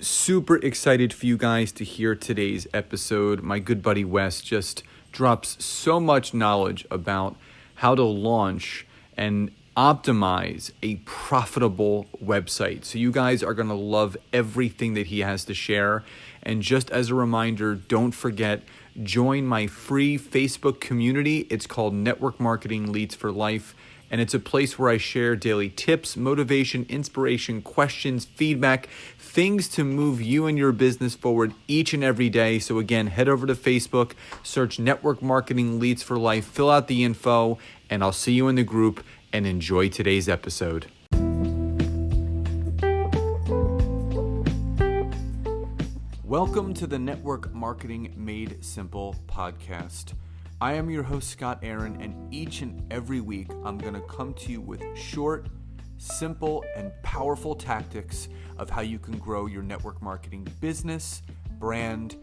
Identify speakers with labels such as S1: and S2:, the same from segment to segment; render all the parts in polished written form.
S1: super excited for you guys to hear today's episode. My good buddy Wes just drops so much knowledge about how to launch and optimize a profitable website. So you guys are going to love everything that he has to share. And just as a reminder, don't forget, join my free Facebook community. It's called Network Marketing Leads for Life. And it's a place where I share daily tips, motivation, inspiration, questions, feedback, things to move you and your business forward each and every day. So again, head over to Facebook, search Network Marketing Leads for Life, fill out the info, and I'll see you in the group, and enjoy today's episode. Welcome to the Network Marketing Made Simple podcast. I am your host, Scott Aaron, and each and every week, I'm going to come to you with short, simple, and powerful tactics of how you can grow your network marketing business, brand,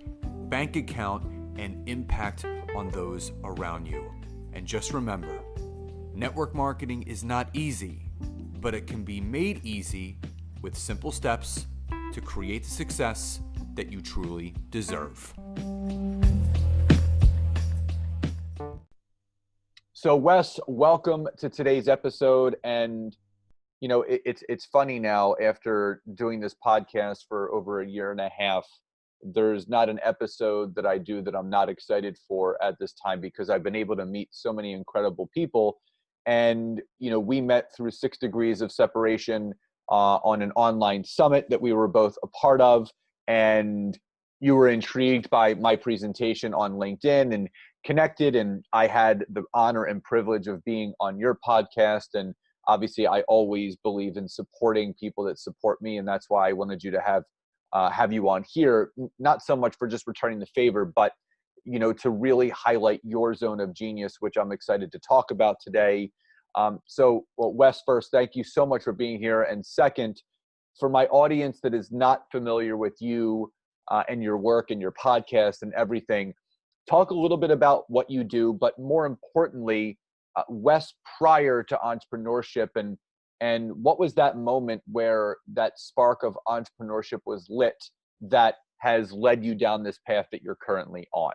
S1: bank account, and impact on those around you. And just remember, network marketing is not easy, but it can be made easy with simple steps to create the success that you truly deserve. So Wes, welcome to today's episode. And you know, it's funny now, after doing this podcast for over a year and a half, there's not an episode that I do that I'm not excited for at this time, because I've been able to meet so many incredible people. And, you know, we met through 6 Degrees of Separation on an online summit that we were both a part of. And you were intrigued by my presentation on LinkedIn and connected. And I had the honor and privilege of being on your podcast. And obviously, I always believe in supporting people that support me. And that's why I wanted you to have you on here, not so much for just returning the favor, but, you know, to really highlight your zone of genius, which I'm excited to talk about today. So, Wes, first, thank you so much for being here. And second, for my audience that is not familiar with you and your work and your podcast and everything, talk a little bit about what you do, but more importantly, Wes, prior to entrepreneurship, and what was that moment where that spark of entrepreneurship was lit that has led you down this path that you're currently on?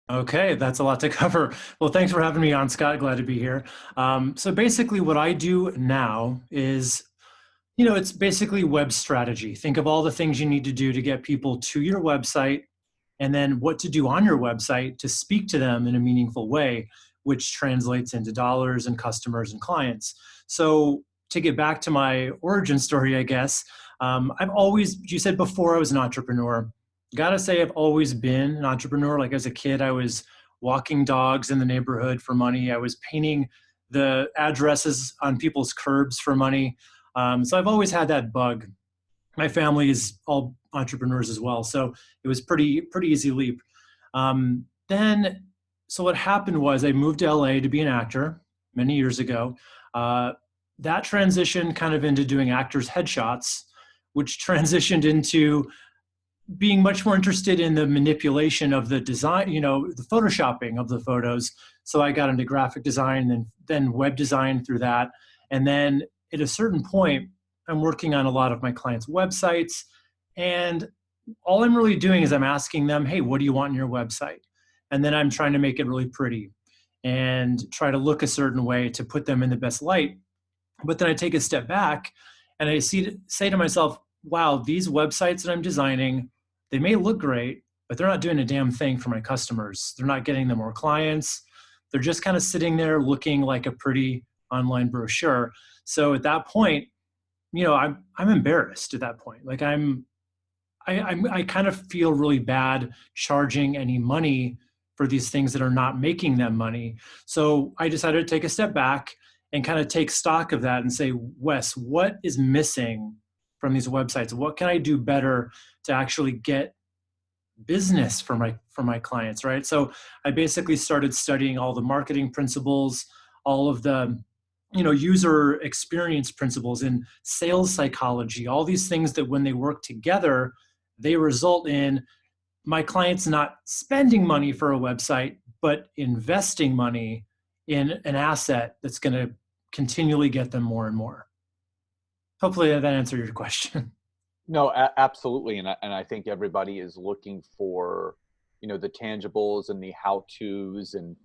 S2: Okay, that's a lot to cover. Well, thanks for having me on, Scott. Glad to be here. So basically what I do now is, you know, it's basically web strategy. Think of all the things you need to do to get people to your website, and then what to do on your website to speak to them in a meaningful way, which translates into dollars and customers and clients. So to get back to my origin story, I guess, I've always, you said before I was an entrepreneur. Gotta say, I've always been an entrepreneur. Like as a kid, I was walking dogs in the neighborhood for money. I was painting the addresses on people's curbs for money. So I've always had that bug. My family is all entrepreneurs as well. So it was pretty easy leap. So what happened was I moved to LA to be an actor many years ago. That transitioned kind of into doing actors' headshots, which transitioned into being much more interested in the manipulation of the design, you know, the photoshopping of the photos. So I got into graphic design and then web design through that. And then at a certain point, I'm working on a lot of my clients' websites. And all I'm really doing is I'm asking them, hey, what do you want in your website? And then I'm trying to make it really pretty and try to look a certain way to put them in the best light. But then I take a step back and I say to myself, wow, these websites that I'm designing, they may look great, but they're not doing a damn thing for my customers. They're not getting them more clients. They're just kind of sitting there looking like a pretty online brochure. So at that point, you know, I'm embarrassed at that point. Like I kind of feel really bad charging any money for these things that are not making them money. So I decided to take a step back and kind of take stock of that and say, Wes, what is missing from these websites? What can I do better to actually get business for my clients, right? So I basically started studying all the marketing principles, all of the, you know, user experience principles in sales psychology, all these things that when they work together, they result in my clients not spending money for a website, but investing money in an asset that's going to continually get them more and more. Hopefully that answered your question.
S1: No, absolutely. And I think everybody is looking for, the tangibles and the how-tos and,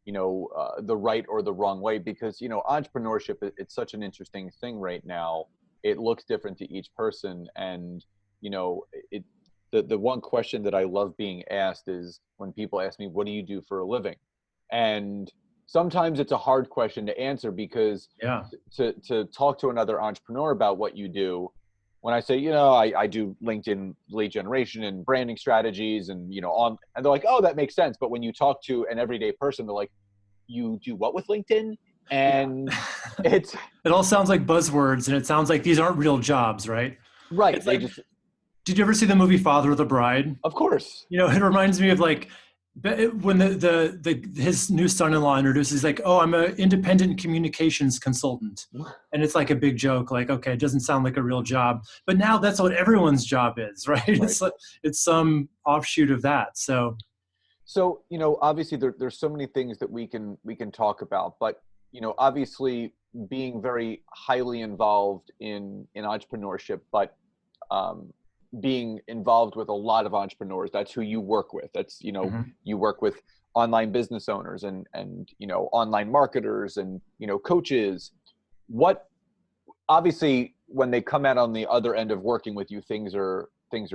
S1: the right or the wrong way, because, entrepreneurship, it's such an interesting thing right now. It looks different to each person. And, it, the one question that I love being asked is when people ask me, what do you do for a living? And sometimes it's a hard question to answer because
S2: Yeah.
S1: to talk to another entrepreneur about what you do, when I say, I do LinkedIn lead generation and branding strategies and, and they're like, oh, that makes sense. But when you talk to an everyday person, they're like, you do what with LinkedIn?
S2: Yeah.
S1: And it's
S2: It all sounds like buzzwords, and it sounds like these aren't real jobs, right?
S1: right.
S2: It's
S1: They
S2: like,
S1: just,
S2: did you ever see the movie Father of the Bride?
S1: of course.
S2: It reminds me of like when his new son-in-law introduces, like, oh, I'm an independent communications consultant, and it's like a big joke, like, okay, it doesn't sound like a real job, but now that's what everyone's job is, right?
S1: Right.
S2: It's some offshoot of that. So
S1: So, obviously there's so many things that we can talk about, but, obviously being very highly involved in entrepreneurship, but um, being involved with a lot of entrepreneurs. That's who you work with. That's,
S2: mhm.
S1: you work with online business owners and, online marketers and, coaches. What, obviously when they come out on the other end of working with you, things are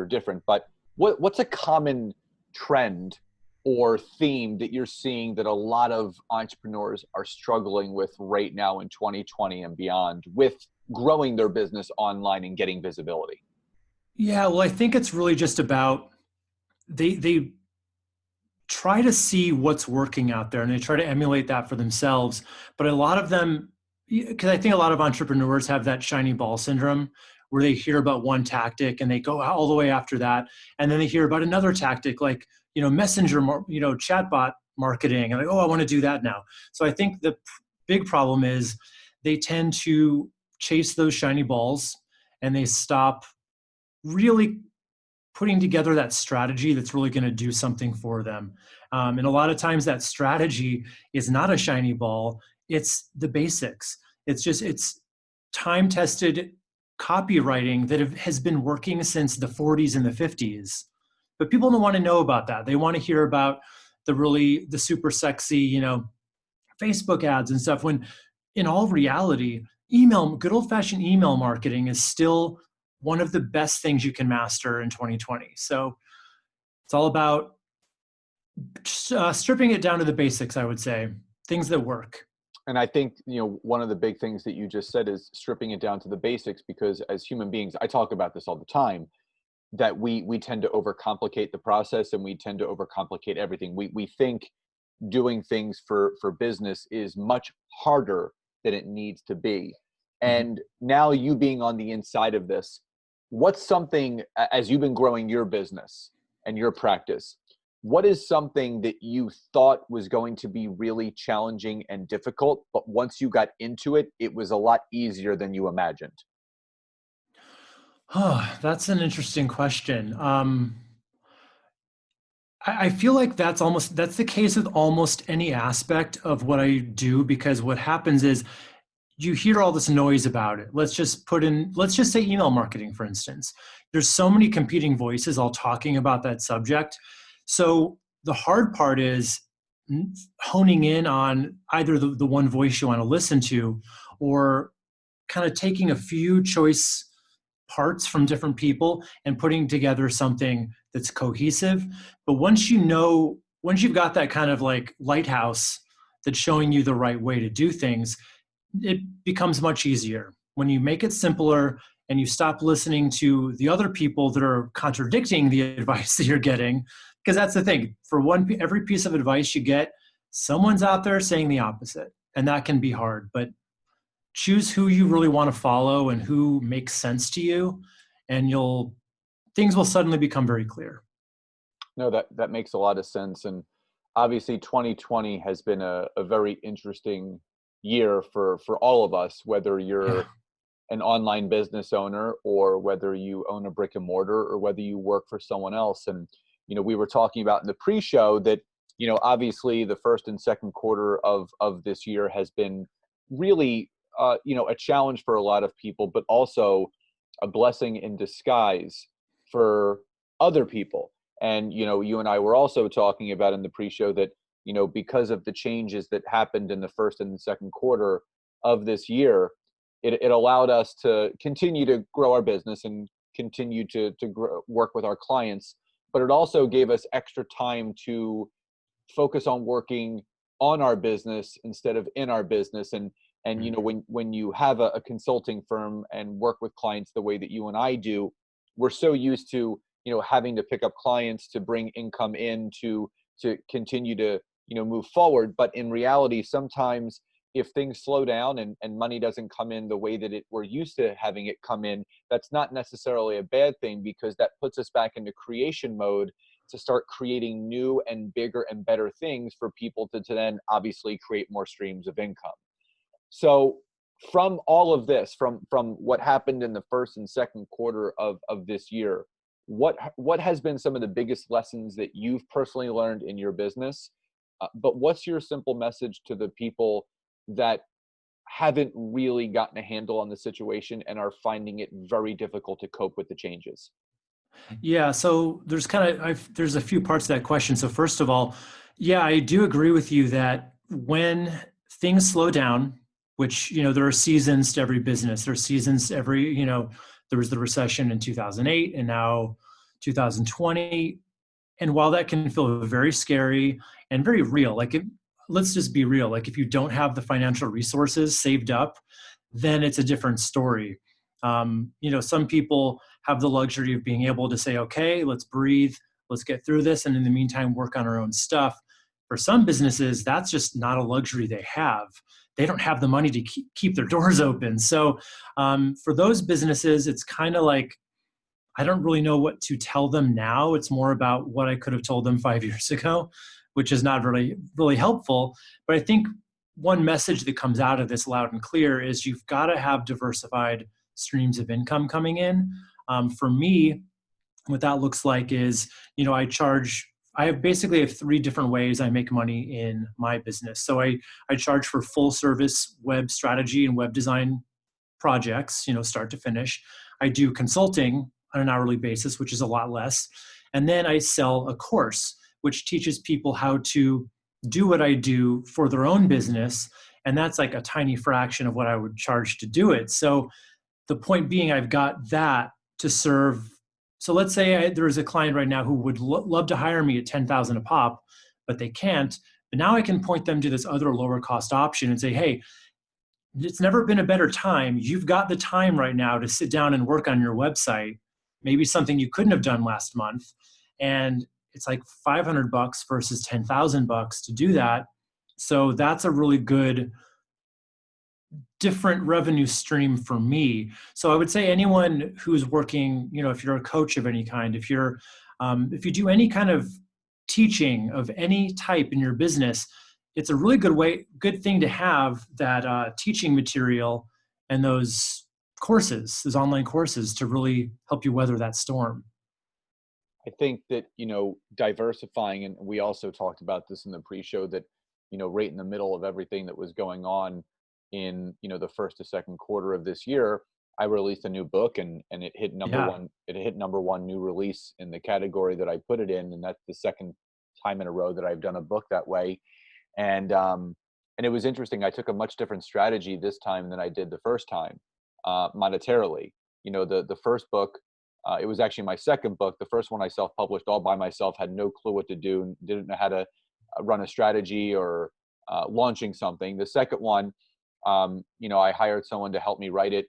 S1: different, but what's a common trend or theme that you're seeing that a lot of entrepreneurs are struggling with right now in 2020 and beyond with growing their business online and getting visibility?
S2: Yeah, well, I think it's really just about they try to see what's working out there and they try to emulate that for themselves. But a lot of them, because I think a lot of entrepreneurs have that shiny ball syndrome where they hear about one tactic and they go all the way after that. And then they hear about another tactic like, messenger, chatbot marketing. And like, oh, I want to do that now. So I think the big problem is they tend to chase those shiny balls and they stop really putting together that strategy that's really going to do something for them. And a lot of times that strategy is not a shiny ball. It's the basics. It's time tested copywriting that has been working since the 40s and the 50s. But people don't want to know about that. They want to hear about the super sexy, Facebook ads and stuff, when in all reality, good old fashioned email marketing is still one of the best things you can master in 2020. So it's all about stripping it down to the basics, I would say, things that work.
S1: And I think, one of the big things that you just said is stripping it down to the basics, because as human beings, I talk about this all the time, that we tend to overcomplicate the process and we tend to overcomplicate everything. We think doing things for business is much harder than it needs to be.
S2: Mhm.
S1: And now, you being on the inside of this, what's something, as you've been growing your business and your practice, what is something that you thought was going to be really challenging and difficult, but once you got into it, it was a lot easier than you imagined?
S2: Oh, that's an interesting question. I feel like that's the case with almost any aspect of what I do, because what happens is you hear all this noise about it. Let's just say email marketing, for instance. There's so many competing voices all talking about that subject. So the hard part is honing in on either the one voice you want to listen to, or kind of taking a few choice parts from different people and putting together something that's cohesive. But once you've got that kind of like lighthouse that's showing you the right way to do things, it becomes much easier when you make it simpler and you stop listening to the other people that are contradicting the advice that you're getting. Because that's the thing, for every piece of advice you get, someone's out there saying the opposite, and that can be hard. But choose who you really want to follow and who makes sense to you, and things will suddenly become very clear.
S1: No, that makes a lot of sense. And obviously 2020 has been a very interesting year for all of us, whether
S2: Yeah.
S1: you're an online business owner or whether you own a brick and mortar or whether you work for someone else. And, we were talking about in the pre-show that, obviously the first and second quarter of this year has been really, a challenge for a lot of people, but also a blessing in disguise for other people. And, you and I were also talking about in the pre-show that, because of the changes that happened in the first and the second quarter of this year, it allowed us to continue to grow our business and continue to work with our clients. But it also gave us extra time to focus on working on our business instead of in our business. And when you have a consulting firm and work with clients the way that you and I do, we're so used to having to pick up clients to bring income in to continue to move forward. But in reality, sometimes if things slow down and money doesn't come in the way that we're used to having it come in, that's not necessarily a bad thing, because that puts us back into creation mode to start creating new and bigger and better things for people to then obviously create more streams of income. So from all of this, from what happened in the first and second quarter of this year, what has been some of the biggest lessons that you've personally learned in your business? But what's your simple message to the people that haven't really gotten a handle on the situation and are finding it very difficult to cope with the changes?
S2: Yeah, so there's a few parts to that question. So first of all, yeah, I do agree with you that when things slow down, which, there are seasons to every business. There are seasons every, there was the recession in 2008 and now 2020. And while that can feel very scary and very real, let's just be real. Like if you don't have the financial resources saved up, then it's a different story. Some people have the luxury of being able to say, okay, let's breathe, let's get through this. And in the meantime, work on our own stuff. For some businesses, that's just not a luxury they have. They don't have the money to keep their doors open. So for those businesses, it's kind of like, I don't really know what to tell them now. It's more about what I could have told them 5 years ago, which is not really, really helpful. But I think one message that comes out of this loud and clear is you've got to have diversified streams of income coming in. For me, what that looks like is, I have 3 different ways I make money in my business. So I charge for full service web strategy and web design projects, start to finish. I do consulting on an hourly basis, which is a lot less. And then I sell a course, which teaches people how to do what I do for their own business. And that's like a tiny fraction of what I would charge to do it. So the point being, I've got that to serve. So let's say there is a client right now who would love to hire me at $10,000 a pop, but they can't. But now I can point them to this other lower cost option and say, hey, it's never been a better time. You've got the time right now to sit down and work on your website, maybe something you couldn't have done last month. And it's like $500 versus $10,000 to do that. So that's a really good different revenue stream for me. So I would say anyone who's working, if you're a coach of any kind, if you do any kind of teaching of any type in your business, it's a really good thing to have that teaching material and those online courses to really help you weather that storm.
S1: I think that, diversifying, and we also talked about this in the pre-show, that, right in the middle of everything that was going on in, the first to second quarter of this year, I released a new book and it hit number one. It hit number one new release in the category that I put it in. And that's the second time in a row that I've done a book that way. And it was interesting. I took a much different strategy this time than I did the first time, monetarily. The first book, it was actually my second book. The first one I self-published all by myself, had no clue what to do, didn't know how to run a strategy or launching something. The second one, I hired someone to help me write it,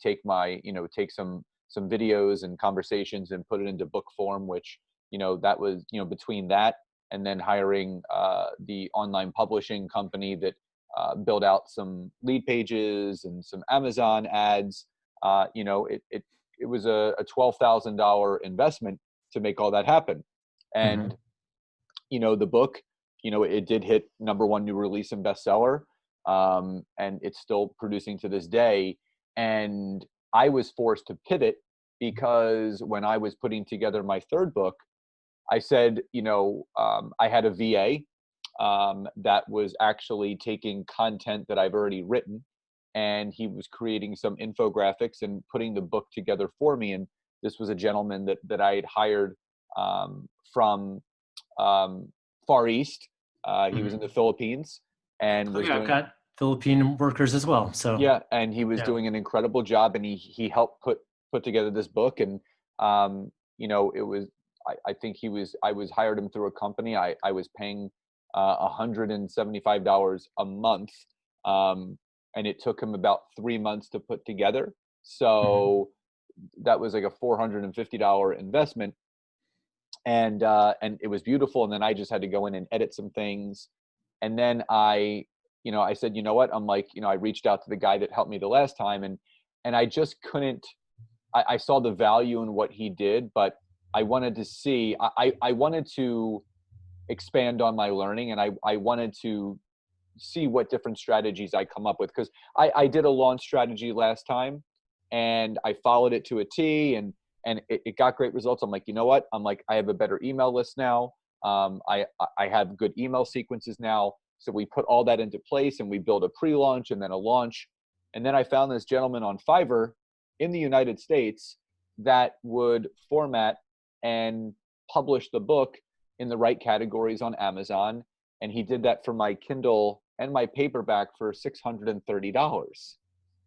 S1: take some videos and conversations and put it into book form, which, that was, between that and then hiring the online publishing company that built out some lead pages and some Amazon ads. It was a $12,000 investment to make all that happen. And, the book, it did hit number one new release and bestseller. And it's still producing to this day. And I was forced to pivot because when I was putting together my third book, I said, I had a VA that was actually taking content that I've already written and he was creating some infographics and putting the book together for me. And this was a gentleman that I had hired from Far East. He was in the Philippines and
S2: Oh
S1: was
S2: yeah, I've
S1: doing,
S2: got Philippine workers as well. So
S1: yeah, and he was
S2: yeah.
S1: doing an incredible job, and he helped put together this book. And it was, I think I was hired him through a company. I was paying $175 a month, and it took him about 3 months to put together.
S2: Mhm.
S1: So that was like a $450 investment, and it was beautiful. And then I just had to go in and edit some things, and then I said, you know what, I'm like, I reached out to the guy that helped me the last time, and I just couldn't. I saw the value in what he did, but I wanted to see. I wanted to expand on my learning, and I wanted to see what different strategies I come up with, because I did a launch strategy last time, and I followed it to a T, and it got great results. I'm like, you know what? I'm like, I have a better email list now. I have good email sequences now. So we put all that into place, and we build a pre-launch and then a launch. And then I found this gentleman on Fiverr in the United States that would format and publish the book in the right categories on Amazon. And he did that for my Kindle and my paperback for $630.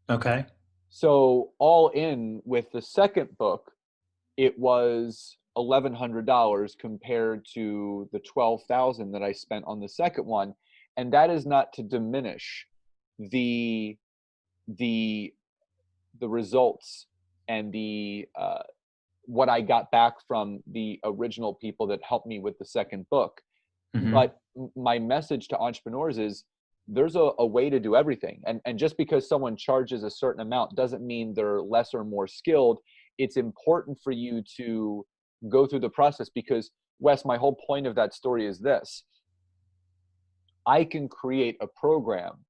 S2: Okay.
S1: So all in with the second book, it was $1,100 compared to the $12,000 that I spent on the second one. And that is not to diminish the the the results and the what I got back from the original people that helped me with the second book.
S2: Hmm.
S1: But my message to entrepreneurs is there's a way to do everything. And just because someone charges a certain amount doesn't mean they're less or more skilled. It's important for you to go through the process, because Wes, my whole point of that story is this: I can create a program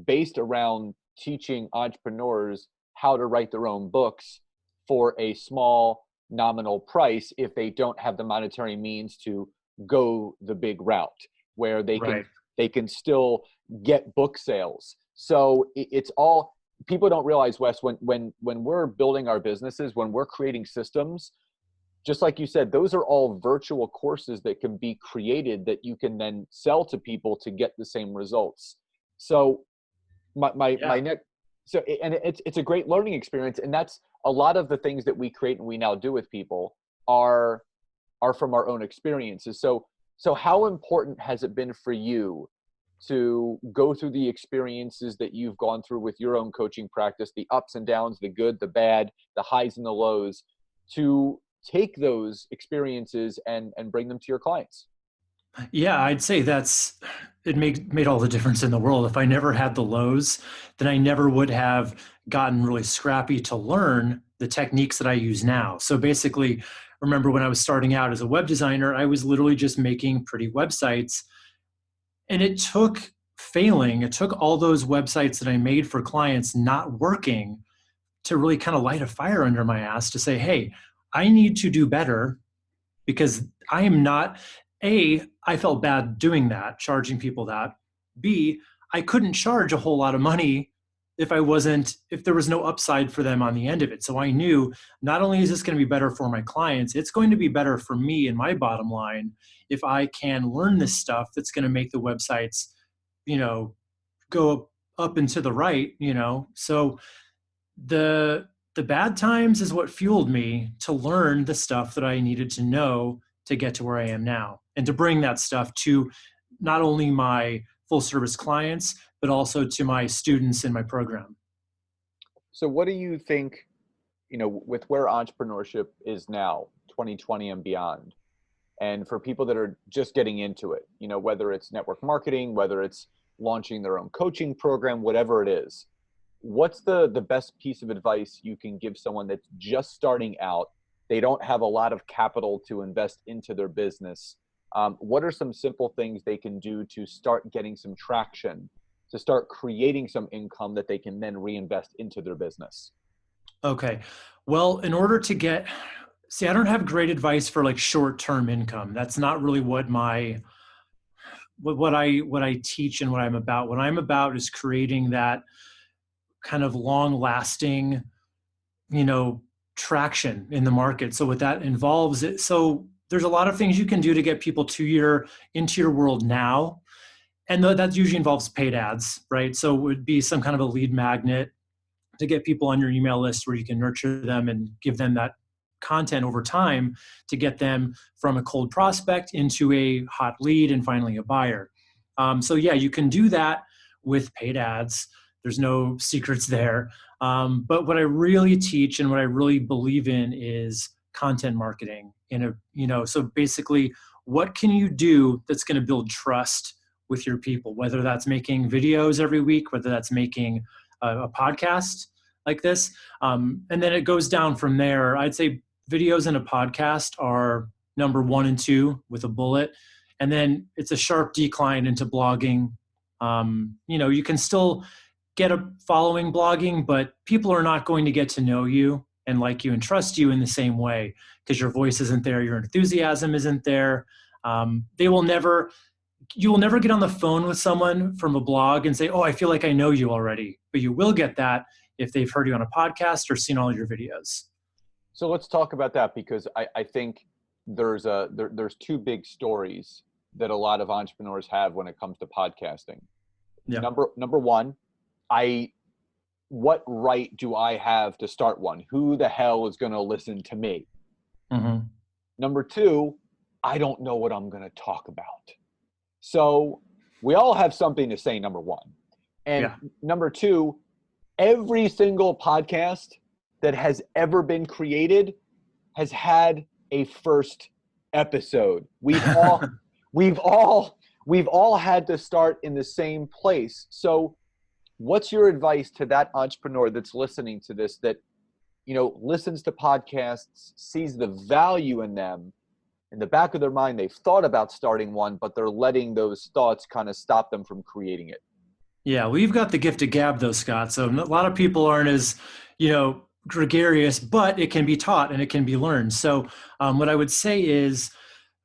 S1: based around teaching entrepreneurs how to write their own books for a small nominal price if they don't have the monetary means to go the big route, where
S2: Right.
S1: they can still get book sales. So it's all, people don't realize, Wes, when we're building our businesses, when we're creating systems, just like you said, those are all virtual courses that can be created that you can then sell to people to get the same results. So my
S2: Yeah.
S1: next, so and it's a great learning experience, and that's a lot of the things that we create and we now do with people are from our own experiences. So how important has it been for you to go through the experiences that you've gone through with your own coaching practice, the ups and downs, the good, the bad, the highs and the lows, to take those experiences and bring them to your clients?
S2: Yeah, I'd say it made all the difference in the world. If I never had the lows, then I never would have gotten really scrappy to learn the techniques that I use now. So basically, remember when I was starting out as a web designer, I was literally just making pretty websites. And it took failing, it took all those websites that I made for clients not working to really kind of light a fire under my ass to say, hey, I need to do better, because I am not, A, I felt bad doing that, charging people that. B, I couldn't charge a whole lot of money if there was no upside for them on the end of it. So I knew not only is this going to be better for my clients, it's going to be better for me and my bottom line if I can learn this stuff that's going to make the websites, you know, go up and to the right, So the the bad times is what fueled me to learn the stuff that I needed to know to get to where I am now, and to bring that stuff to not only my full service clients but also to my students in my program.
S1: So what do you think, with where entrepreneurship is now, 2020 and beyond, and for people that are just getting into it, whether it's network marketing, whether it's launching their own coaching program, whatever it is, what's the best piece of advice you can give someone that's just starting out? They don't have a lot of capital to invest into their business. What are some simple things they can do to start getting some traction, to start creating some income that they can then reinvest into their business?
S2: Okay. Well, in order to see, I don't have great advice for like short term income. That's not really what I teach and what I'm about. What I'm about is creating that kind of long lasting, traction in the market. So what that involves it. So there's a lot of things you can do to get people into your world now. And that usually involves paid ads, right? So it would be some kind of a lead magnet to get people on your email list where you can nurture them and give them that content over time to get them from a cold prospect into a hot lead and finally a buyer. So yeah, you can do that with paid ads. There's no secrets there. But what I really teach and what I really believe in is content marketing. So basically, what can you do that's going to build trust with your people? Whether that's making videos every week, whether that's making a podcast like this, and then it goes down from there. I'd say videos and a podcast are number 1 and 2 with a bullet, and then it's a sharp decline into blogging. You can still get a following blogging, but people are not going to get to know you and like you and trust you in the same way because your voice isn't there, your enthusiasm isn't there. You will never get on the phone with someone from a blog and say, "Oh, I feel like I know you already." But you will get that if they've heard you on a podcast or seen all your videos.
S1: So let's talk about that, because I think there's 2 big stories that a lot of entrepreneurs have when it comes to podcasting.
S2: Yeah.
S1: Number one, what right do I have to start one? Who the hell is going to listen to me?
S2: Mm-hmm.
S1: Number 2, I don't know what I'm going to talk about. So we all have something to say, number 1. And number 2, every single podcast that has ever been created has had a first episode. We've all had to start in the same place. So what's your advice to that entrepreneur that's listening to this, that, listens to podcasts, sees the value in them? In the back of their mind, they've thought about starting one, but they're letting those thoughts kind of stop them from creating it.
S2: Yeah, well, you've got the gift of gab, though, Scott. So a lot of people aren't as, gregarious, but it can be taught and it can be learned. So what I would say is,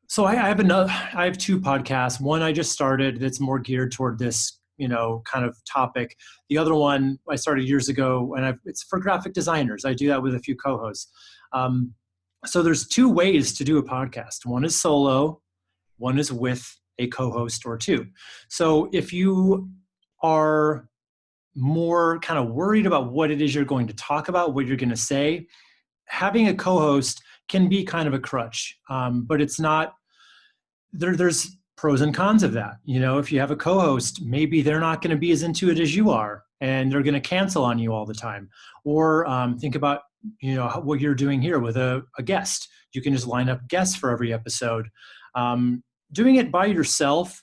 S2: so I have 2 podcasts. One I just started that's more geared toward this, kind of topic. The other one I started years ago, and it's for graphic designers. I do that with a few co-hosts. So there's 2 ways to do a podcast. One is solo, one is with a co-host or 2. So if you are more kind of worried about what it is you're going to talk about, what you're going to say, having a co-host can be kind of a crutch, but it's not. There's pros and cons of that. If you have a co-host, maybe they're not going to be as into it as you are, and they're going to cancel on you all the time. Or think about what you're doing here with a guest. You can just line up guests for every episode. Doing it by yourself,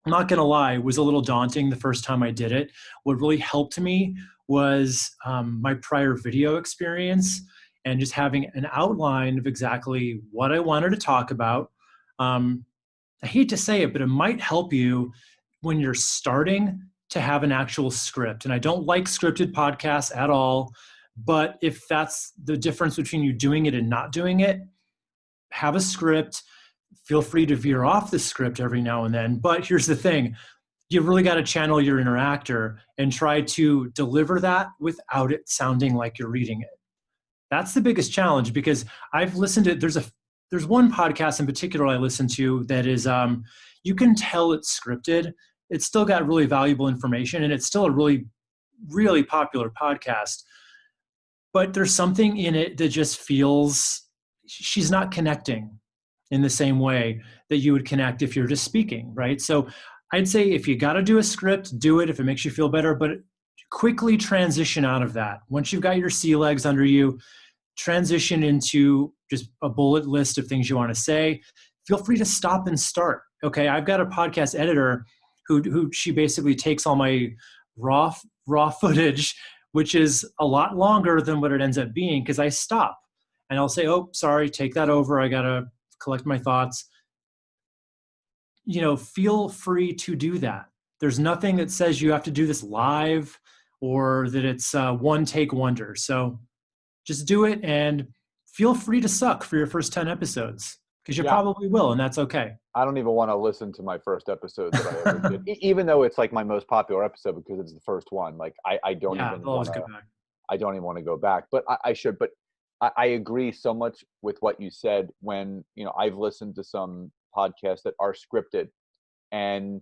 S2: I'm not going to lie, was a little daunting the first time I did it. What really helped me was my prior video experience and just having an outline of exactly what I wanted to talk about. I hate to say it, but it might help you when you're starting to have an actual script. And I don't like scripted podcasts at all, but if that's the difference between you doing it and not doing it, have a script. Feel free to veer off the script every now and then. But here's the thing. You've really got to channel your inner actor and try to deliver that without it sounding like you're reading it. That's the biggest challenge, because I've listened to, there's one podcast in particular I listen to that is, you can tell it's scripted. It's still got really valuable information, and it's still a really, really popular podcast. But there's something in it that just feels she's not connecting in the same way that you would connect if you're just speaking, right? So I'd say if you got to do a script, do it if it makes you feel better, but quickly transition out of that. Once you've got your sea legs under you, transition into just a bullet list of things you want to say. Feel free to stop and start. Okay, I've got a podcast editor who she basically takes all my raw footage, which is a lot longer than what it ends up being, because I stop and I'll say, "Oh, sorry, take that over. I got to collect my thoughts." Feel free to do that. There's nothing that says you have to do this live or that it's a one-take wonder. So just do it and feel free to suck for your first 10 episodes. because you
S1: Yeah.
S2: probably will, and that's okay.
S1: I don't even want to listen to my first episode that I ever did, even though it's like my most popular episode because it's the first one. Like I don't
S2: Yeah,
S1: even
S2: they'll
S1: want
S2: always
S1: to.
S2: go back.
S1: I don't even want to go back, but I should. But I agree so much with what you said when, I've listened to some podcasts that are scripted. And,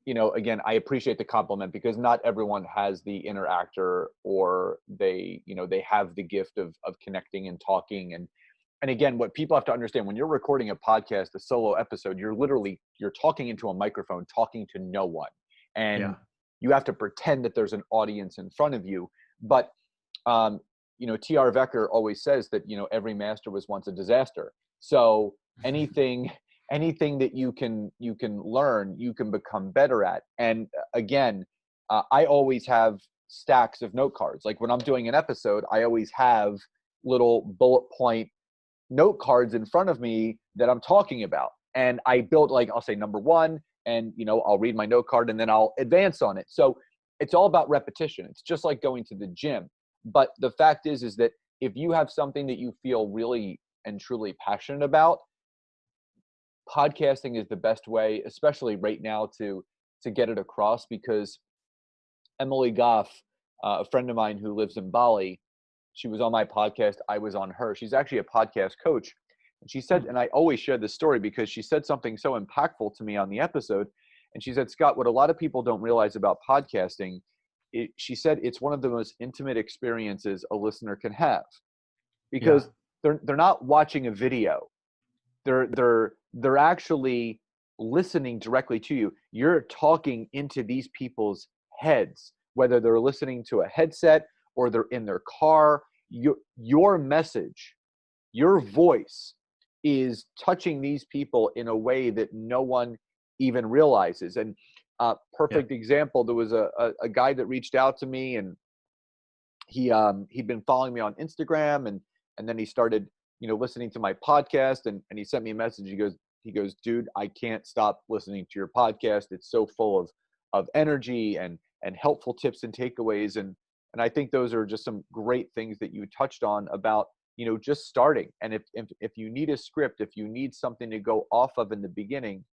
S1: again, I appreciate the compliment because not everyone has the inner actor, or they have the gift of connecting and talking. And again, what people have to understand, when you're recording a podcast, a solo episode, you're talking into a microphone, talking to no one. And
S2: Yeah.
S1: you have to pretend that there's an audience in front of you. But um, T.R. Vecker always says that, every master was once a disaster. So anything anything that you can learn, you can become better at. And again, I always have stacks of note cards. Like when I'm doing an episode, I always have little bullet point note cards in front of me that I'm talking about. And I build, like, I'll say number one, and I'll read my note card and then I'll advance on it. So it's all about repetition. It's just like going to the gym. But the fact is that if you have something that you feel really and truly passionate about, podcasting is the best way, especially right now, to get it across. Because Emily Goff, a friend of mine who lives in Bali, she was on my podcast. I was on her. She's actually a podcast coach. And she said, and I always share this story because she said something so impactful to me on the episode. And she said, Scott, what a lot of people don't realize about podcasting, she said it's one of the most intimate experiences a listener can have,
S2: Yeah.
S1: because they're not watching a video. They're actually listening directly to you. You're talking into these people's heads, whether they're listening to a headset or they're in their car. Your message, your voice is touching these people in a way that no one even realizes. And
S2: Yeah.
S1: perfect example, there was a guy that reached out to me, and he'd been following me on Instagram, and then he started listening to my podcast, and he sent me a message. He goes, dude, I can't stop listening to your podcast. It's so full of energy and helpful tips and takeaways. And I think those are just some great things that you touched on about just starting. And if you need a script, if you need something to go off of in the beginning,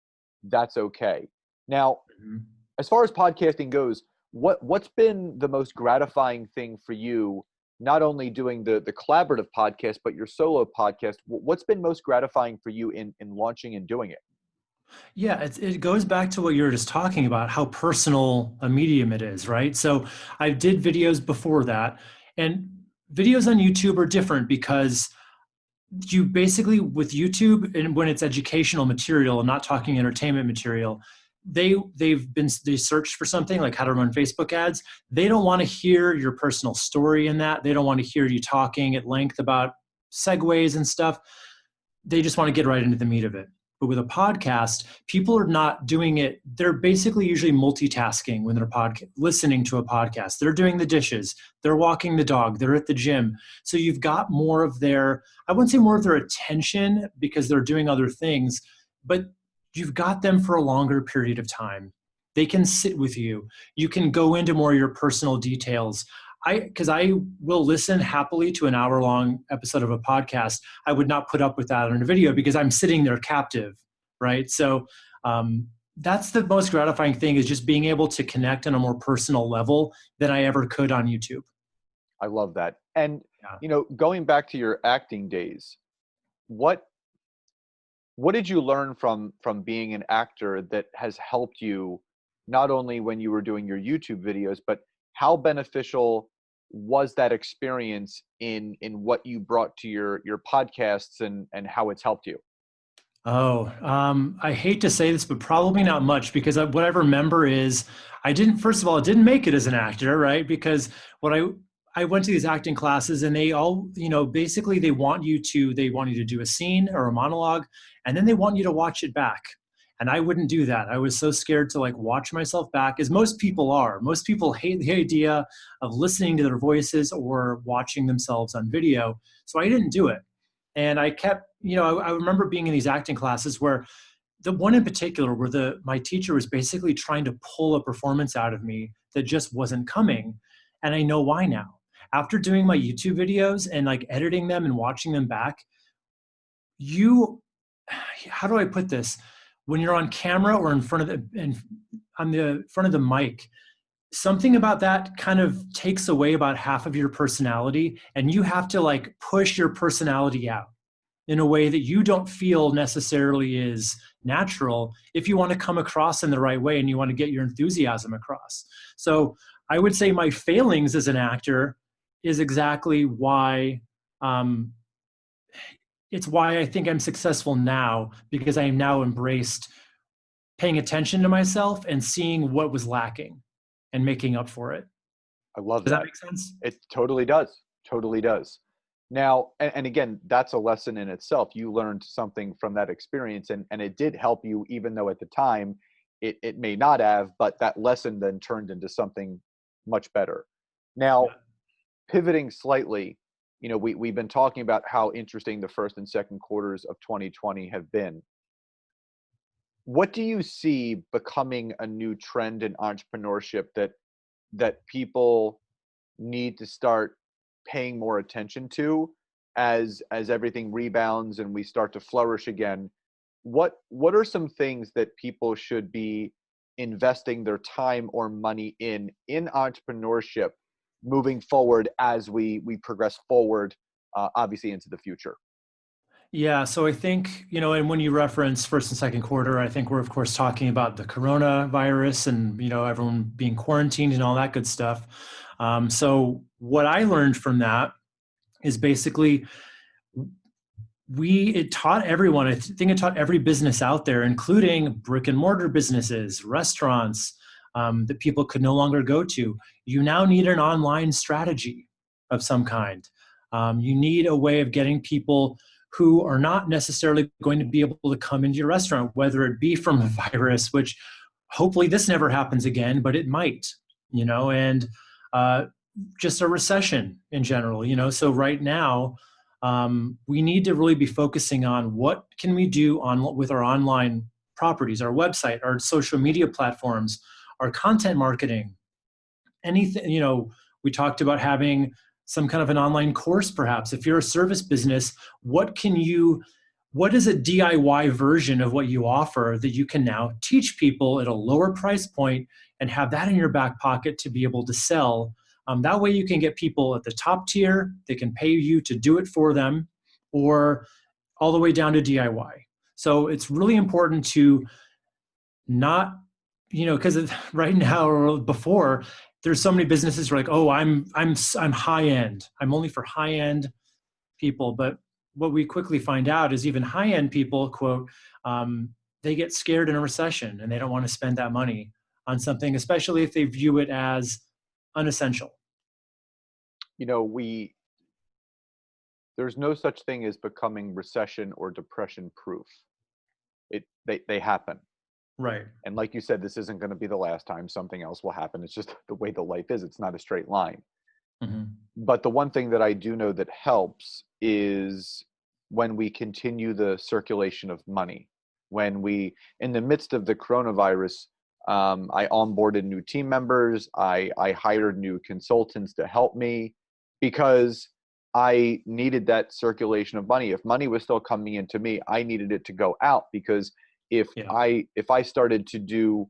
S1: that's okay. Now,
S2: Mhm.
S1: as far as podcasting goes, what's been the most gratifying thing for you, not only doing the collaborative podcast, but your solo podcast? What's been most gratifying for you in launching and doing it?
S2: Yeah, it goes back to what you were just talking about, how personal a medium it is, right? So I did videos before that, and videos on YouTube are different because you basically, with YouTube, and when it's educational material and not talking entertainment material, they search for something like how to run Facebook ads. They don't want to hear your personal story in that. They don't want to hear you talking at length about segues and stuff. They just want to get right into the meat of it. But with a podcast, people are not doing it. They're basically usually multitasking when they're listening to a podcast. They're doing the dishes, they're walking the dog, they're at the gym. So you've got more of their, I wouldn't say more of their attention because they're doing other things, but you've got them for a longer period of time. They can sit with you. You can go into more of your personal details. Because I will listen happily to an hour-long episode of a podcast. I would not put up with that on a video because I'm sitting there captive, right? So that's the most gratifying thing, is just being able to connect on a more personal level than I ever could on YouTube.
S1: I love that. And
S2: Yeah.
S1: going back to your acting days, what did you learn from being an actor that has helped you, not only when you were doing your YouTube videos, but how beneficial was that experience in what you brought to your podcasts, and how it's helped you?
S2: Oh, I hate to say this, but probably not much, because what I remember is I didn't, first of all, I didn't make it as an actor, right? Because what I went to these acting classes, and they all, basically they want you to do a scene or a monologue, and then they want you to watch it back. And I wouldn't do that. I was so scared to like watch myself back, as most people are. Most people hate the idea of listening to their voices or watching themselves on video. So I didn't do it. And I kept, I remember being in these acting classes where the one in particular where my teacher was basically trying to pull a performance out of me that just wasn't coming. And I know why now. After doing my YouTube videos and like editing them and watching them back, you how do I put this? When you're on camera or in front of on the front of the mic, something about that kind of takes away about half of your personality, and you have to like push your personality out in a way that you don't feel necessarily is natural if you want to come across in the right way and you want to get your enthusiasm across. So I would say my failings as an actor is exactly why it's why I think I'm successful now, because I am now embraced paying attention to myself and seeing what was lacking and making up for it.
S1: I love
S2: Does that
S1: that.
S2: make sense?
S1: It totally does. Totally does. Now, and again, that's a lesson in itself. You learned something from that experience, and it did help you, even though at the time it may not have, but that lesson then turned into something much better. Now,
S2: Yeah.
S1: pivoting slightly, we've been talking about how interesting the first and second quarters of 2020 have been. What do you see becoming a new trend in entrepreneurship that people need to start paying more attention to as everything rebounds and we start to flourish again? What are some things that people should be investing their time or money in entrepreneurship moving forward as we progress forward, obviously into the future?
S2: Yeah, so I think, and when you reference first and second quarter, I think we're of course talking about the coronavirus and, everyone being quarantined and all that good stuff. So what I learned from that is basically it taught everyone, I think it taught every business out there, including brick and mortar businesses, restaurants, that people could no longer go to. You now need an online strategy of some kind. You need a way of getting people who are not necessarily going to be able to come into your restaurant, whether it be from a virus, which hopefully this never happens again, but it might, and just a recession in general, So right now, we need to really be focusing on what can we do with our online properties, our website, our social media platforms, our content marketing, anything. We talked about having some kind of an online course, perhaps. If you're a service business, what is a DIY version of what you offer that you can now teach people at a lower price point and have that in your back pocket to be able to sell? That way you can get people at the top tier, they can pay you to do it for them, or all the way down to DIY. So it's really important to not, because right now or before, there's so many businesses who are like, oh, I'm high end. I'm only for high end people. But what we quickly find out is even high end people, quote, they get scared in a recession and they don't want to spend that money on something, especially if they view it as unessential.
S1: There's no such thing as becoming recession or depression proof. They happen.
S2: Right.
S1: And like you said, this isn't going to be the last time something else will happen. It's just the way the life is. It's not a straight line.
S2: Mm-hmm.
S1: But the one thing that I do know that helps is when we continue the circulation of money. When in the midst of the coronavirus, I onboarded new team members. I hired new consultants to help me because I needed that circulation of money. If money was still coming into me, I needed it to go out, because if I started to do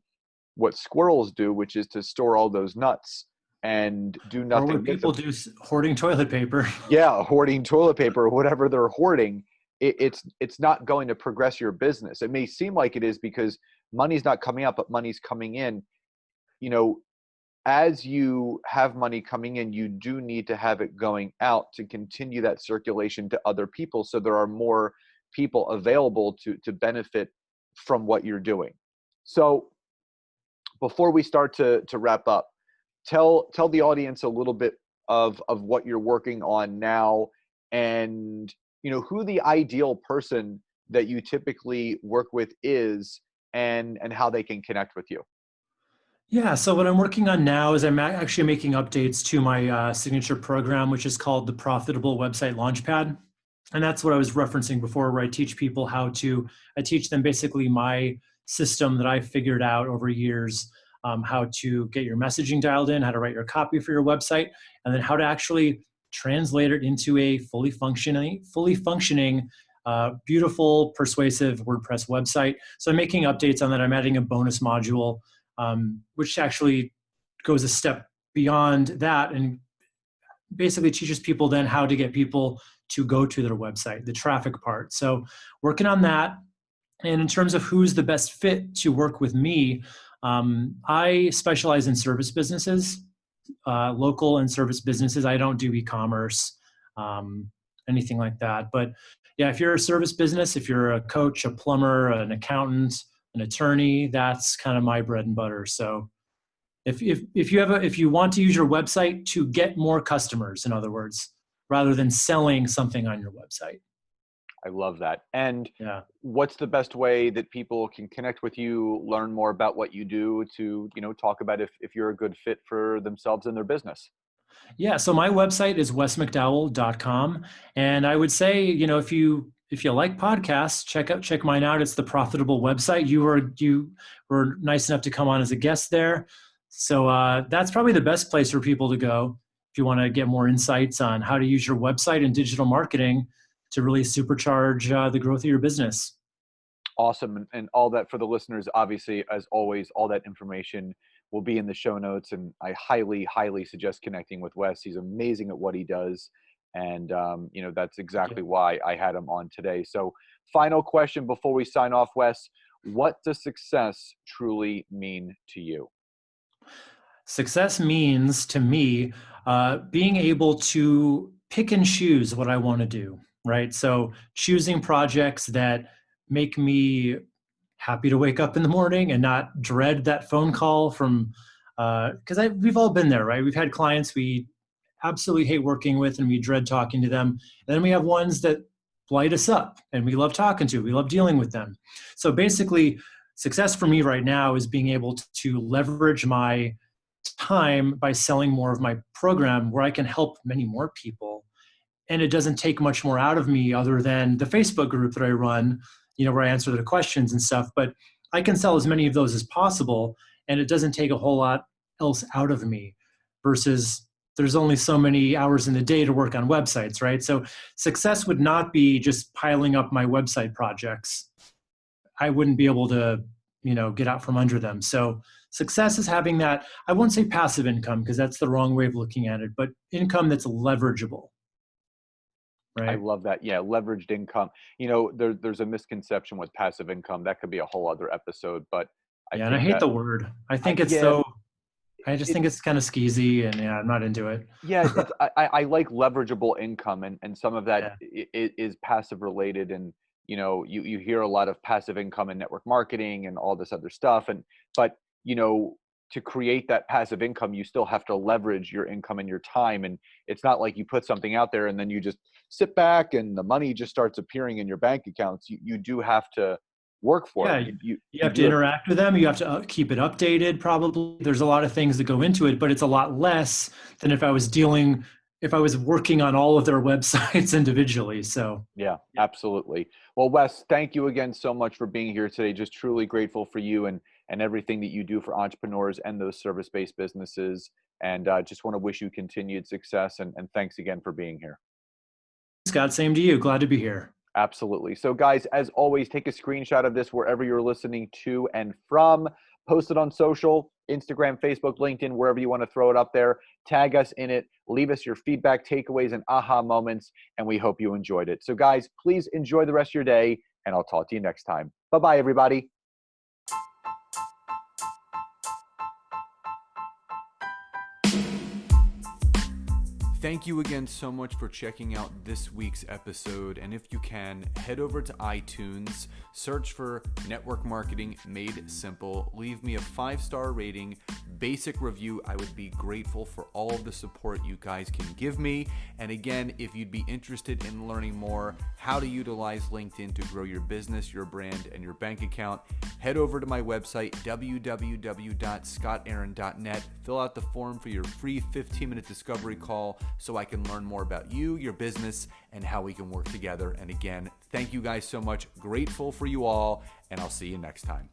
S1: what squirrels do, which is to store all those nuts and do nothing
S2: or what
S1: with
S2: people
S1: them.
S2: do, hoarding toilet paper.
S1: Yeah, hoarding toilet paper or whatever they're hoarding, it's not going to progress your business. It may seem like it is because money's not coming out, but money's coming in. As you have money coming in, you do need to have it going out to continue that circulation to other people, so there are more people available to benefit from what you're doing. So before we start to wrap up, tell the audience a little bit of what you're working on now, and who the ideal person that you typically work with is, and how they can connect with you.
S2: Yeah, so what I'm working on now is I'm actually making updates to my signature program, which is called the Profitable Website Launchpad. And that's what I was referencing before, where I teach people I teach them basically my system that I figured out over years, how to get your messaging dialed in, how to write your copy for your website, and then how to actually translate it into a fully functioning Beautiful, persuasive WordPress website. So I'm making updates on that. I'm adding a bonus module, which actually goes a step beyond that and basically teaches people then how to get people to go to their website, the traffic part. So working on that. And in terms of who's the best fit to work with me, I specialize in service businesses, local and service businesses. I don't do e-commerce, anything like that. But yeah, if you're a service business, if you're a coach, a plumber, an accountant, an attorney, that's kind of my bread and butter. So if you want to use your website to get more customers, in other words, rather than selling something on your website.
S1: I love that. And
S2: Yeah.
S1: what's the best way that people can connect with you, learn more about what you do, to, talk about if you're a good fit for themselves and their business?
S2: Yeah, so my website is wesmcdowell.com, and I would say, if you like podcasts, check mine out. It's the Profitable website. You were nice enough to come on as a guest there, so that's probably the best place for people to go if you want to get more insights on how to use your website and digital marketing to really supercharge the growth of your business.
S1: Awesome. And all that for the listeners, obviously, as always, all that information will be in the show notes. And I highly, highly suggest connecting with Wes. He's amazing at what he does. And, that's exactly why I had him on today. So final question before we sign off, Wes, what does success truly mean to you?
S2: Success means to me being able to pick and choose what I want to do, right? So choosing projects that make me happy to wake up in the morning and not dread that phone call from, because we've all been there, right? We've had clients we absolutely hate working with and we dread talking to them. And then we have ones that light us up and we love talking to, we love dealing with them. So basically, success for me right now is being able to leverage my time by selling more of my program where I can help many more people. And it doesn't take much more out of me other than the Facebook group that I run, where I answer the questions and stuff. But I can sell as many of those as possible, and it doesn't take a whole lot else out of me versus there's only so many hours in the day to work on websites, right? So success would not be just piling up my website projects. I wouldn't be able to, get out from under them. So success is having that, I won't say passive income because that's the wrong way of looking at it, but income that's leverageable.
S1: I
S2: Right.
S1: love that. Yeah, leveraged income. There's a misconception with passive income. That could be a whole other episode, but I
S2: Yeah. And I
S1: think
S2: hate
S1: that,
S2: the word. I think it's
S1: yeah,
S2: so, I just think it's kind of skeezy and yeah, I'm not into it.
S1: yeah, I like leverageable income, and some of that
S2: Yeah.
S1: is passive related. And you hear a lot of passive income in network marketing and all this other stuff. But to create that passive income, you still have to leverage your income and your time. And it's not like you put something out there and then you just sit back and the money just starts appearing in your bank accounts. You do have to work for
S2: Yeah.
S1: it.
S2: You
S1: You
S2: have to
S1: do have.
S2: interact with them. You have to keep it updated. Probably there's a lot of things that go into it, but it's a lot less than if I was working on all of their websites individually. So
S1: Yeah,
S2: yeah.
S1: absolutely. Well, Wes, thank you again so much for being here today. Just truly grateful for you and everything that you do for entrepreneurs and those service-based businesses. And just want to wish you continued success, and thanks again for being here.
S2: Scott, same to you. Glad to be here.
S1: Absolutely. So guys, as always, take a screenshot of this wherever you're listening to and from. Post it on social, Instagram, Facebook, LinkedIn, wherever you want to throw it up there. Tag us in it. Leave us your feedback, takeaways, and aha moments, and we hope you enjoyed it. So guys, please enjoy the rest of your day, and I'll talk to you next time. Bye-bye, everybody. Thank you again so much for checking out this week's episode. And if you can, head over to iTunes, search for Network Marketing Made Simple, leave me a 5-star rating, basic review. I would be grateful for all of the support you guys can give me. And again, if you'd be interested in learning more how to utilize LinkedIn to grow your business, your brand, and your bank account, head over to my website, www.scottaaron.net. Fill out the form for your free 15-minute discovery call so I can learn more about you, your business, and how we can work together. And again, thank you guys so much. Grateful for you all, and I'll see you next time.